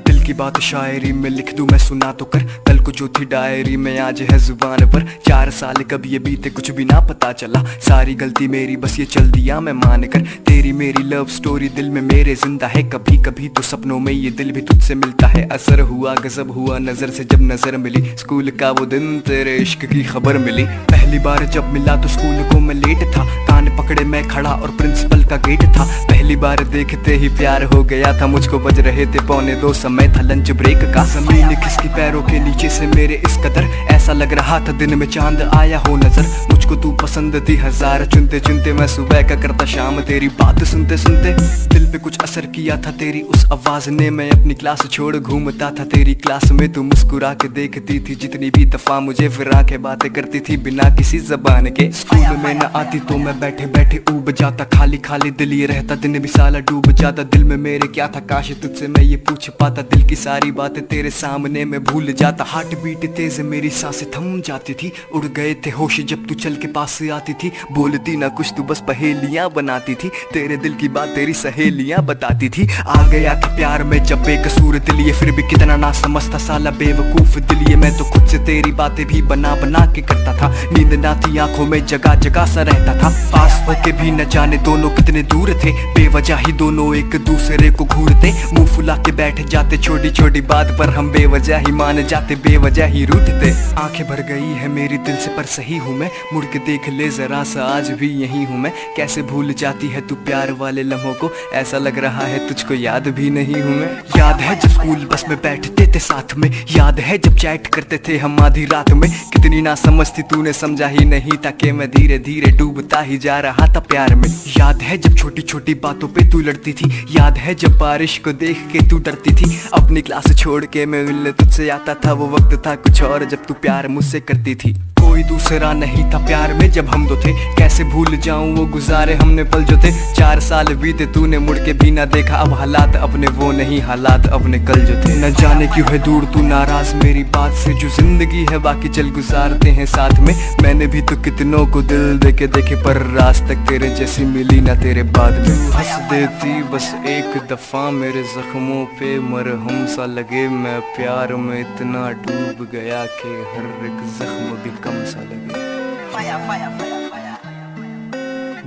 दिल की बात शायरी में लिख दूं मैं, सुना तो कर। कल को जो थी डायरी में आज है जुबान पर। 4 साल कब ये बीते कुछ भी ना पता चला, सारी गलती मेरी बस ये चल दिया मैं मान कर। तेरी मेरी लव स्टोरी दिल में मेरे जिंदा है, कभी कभी तो सपनों में ये दिल भी तुझसे मिलता है। असर हुआ गजब हुआ नजर से जब नजर मिली, स्कूल का वो दिन तेरे इश्क की खबर मिली। पहली बार जब मिला तो स्कूल को मैं लेट था, कान पकड़े मैं खड़ा और प्रिंसिपल का गेट था। पहली बार देखते ही प्यार हो गया था मुझको, बज रहे थे 1:45 समय था लंच ब्रेक का। जमीन खिसकी पैरों के नीचे से मेरे इस कदर, ऐसा लग रहा था दिन में चांद आया हो नजर। मुझको तू पसंद थी हजार चुनते चुनते, मैं सुबह का करता शाम तेरी बात सुनते सुनते। दिल पे कुछ असर किया था तेरी उस आवाज ने, मैं अपनी क्लास छोड़ घूमता था तेरी क्लास में। तू मुस्कुरा के देखती थी जितनी भी दफा मुझे, फिर आके बातें करती थी बिना किसी जबान के। स्कूल में न आती तो मैं बैठे बैठे ऊब जाता, खाली खाली दिल ये रहता दिन भी साला डूब जाता। दिल में मेरे क्या था काश तुझसे मैं ये पूछ पाता, दिल की सारी बातें तेरे सामने मैं भूल जाता। हार्ट बीट तेज मेरी सांसें थम जाती थी, उड़ गए थे होश जब तू चल के पास से आती थी। बोलती ना कुछ तू बस पहेलियां बनाती थी, तेरे दिल की बात तेरी सहेलियां बताती थी। आ गया था प्यार में जब बेकसूर दिल ये, फिर भी कितना ना समझता साला बेवकूफ दिल ये। मैं तो खुद से तेरी बातें भी बना बना के करता था, नींद ना थी आंखों में जगह जगह सा रहता था। पास होके भी न जाने दोनों कितने दूर थे, बेवजह ही दोनों एक दूसरे को घूरते। मुंह फुला के बैठ जाते छोटी छोटी बात पर, हम बेवजह ही मान जाते बेवजह ही रूठते। आंखें भर गई है मेरी दिल से पर सही हूँ मैं, मुड़ के देख ले जरा सा आज भी यही हूँ मैं। कैसे भूल जाती है तू प्यार वाले लम्हों को, ऐसा लग रहा है तुझको याद भी नहीं हूँ मैं। याद है जब स्कूल बस में बैठते थे साथ में, याद है जब चैट करते थे हम आधी रात में। कितनी ना समझ थी तूने समझा ही नहीं था कि मैं धीरे धीरे डूबता ही जा रहा था प्यार में। याद है जब छोटी छोटी बातों पे तू लड़ती थी, याद है जब बारिश को देख के तू डरती थी। अपनी क्लास छोड़ के मैं मिलने तुझसे आता था, वो वक्त था कुछ और जब तू प्यार मुझसे करती थी। कोई दूसरा नहीं था प्यार में जब हम दो थे, कैसे भूल जाऊं वो गुजारे हमने पल जो थे। 4 साल बीते तूने मुड़ के भी ना देखा, अब हालात अपने वो नहीं हालात अपने कल जो थे। न जाने क्यों है दूर तू नाराज मेरी बात से, जो जिंदगी है बाकी चल गुजारते हैं साथ में। मैंने भी तो कितनों को दिल देके देखे, पर राज तक तेरे जैसी मिली ना तेरे बाद में। तू हंस देती बस एक दफा मेरे जख्मों पे मरहम सा लगे, मैं प्यार में इतना डूब गया कि हर एक जख्म भी कम सा लगे।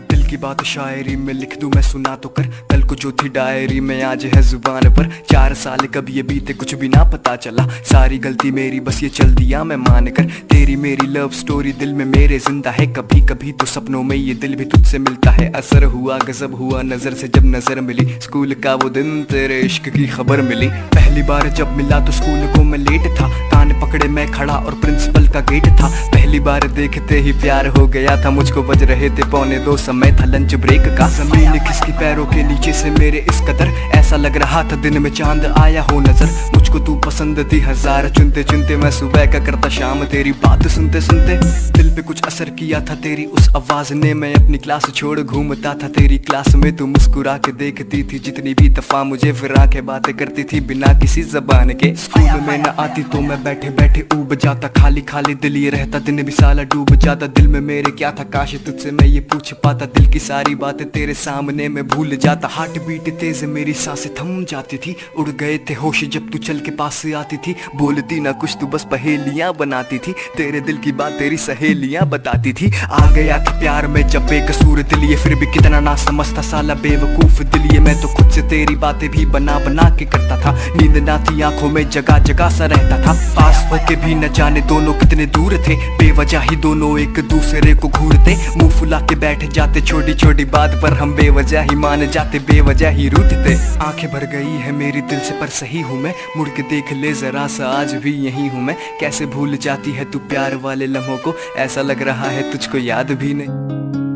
दिल की बात शायरी में लिख दूं मैं, सुना तो कर। कल को जो थी डायरी में आज है जुबान पर। 4 साल कब ये बीते कुछ भी ना पता चला, सारी गलती मेरी बस ये चल दिया मैं मान कर। तेरी मेरी लव स्टोरी दिल में मेरे जिंदा है, कभी कभी तो सपनों में ये दिल भी तुझसे मिलता है। असर हुआ गजब हुआ नजर से जब नजर मिली, स्कूल का वो दिन तेरे इश्क की खबर मिली। पहली बार जब मिला तो स्कूल को मैं लेट था, कान पकड़े मैं खड़ा और प्रिंसिपल का गेट था। पहली बार देखते ही प्यार हो गया था मुझको, बज रहे थे 1:45 समय था लंच ब्रेक का। जमीन खिसकी पैरों के नीचे से मेरे इस कदर, ऐसा लग रहा था दिन में चांद आया हो नजर। मुझको तू पसंद थी हजार चुनते चुनते, मैं सुबह का करता शाम तेरी बात सुनते सुनते। दिल पे कुछ असर किया था तेरी उस आवाज ने, मैं अपनी क्लास छोड़ घूमता था तेरी क्लास में। तू मुस्कुरा के देखती थी जितनी भी दफा मुझे, फिर आके बातें करती थी बिना किसी जबान के। स्कूल में न आती तो मैं बैठे बैठे ऊब जाता, खाली खाली दिल ये रहता दिन भी साला डूब जाता। दिल में मेरे क्या था काश तुझसे मैं ये पूछ पाता, दिल की सारी बातें तेरे सामने मैं भूल जाता। हार्ट बीट तेज मेरी सांसें थम जाती थी, उड़ गए थे होश जब तू चल के पास से आती थी। बोलती ना कुछ तू बस पहेलियां बनाती थी, तेरे दिल की बात तेरी सहेलियां बताती थी। आ गया था प्यार में जब बेकसूर दिल ये, फिर भी कितना ना समझता साला बेवकूफ दिल ये। मैं तो खुद से तेरी बातें भी बना बना के करता था, नींद ना थी आंखों में जगह जगह सा रहता था। पास होके भी न जाने दोनों कितने दूर थे, बेवजह ही दोनों एक दूसरे को घूरते। मुंह फुला के बैठ जाते छोटी छोटी बात पर, हम बेवजह ही मान जाते बेवजह ही रूठते। आंखें भर गई है मेरी दिल से पर सही हूँ मैं, मुड़ के देख ले जरा सा आज भी यही हूँ मैं। कैसे भूल जाती है तू प्यार वाले लम्हों को, ऐसा लग रहा है तुझको याद भी नहीं।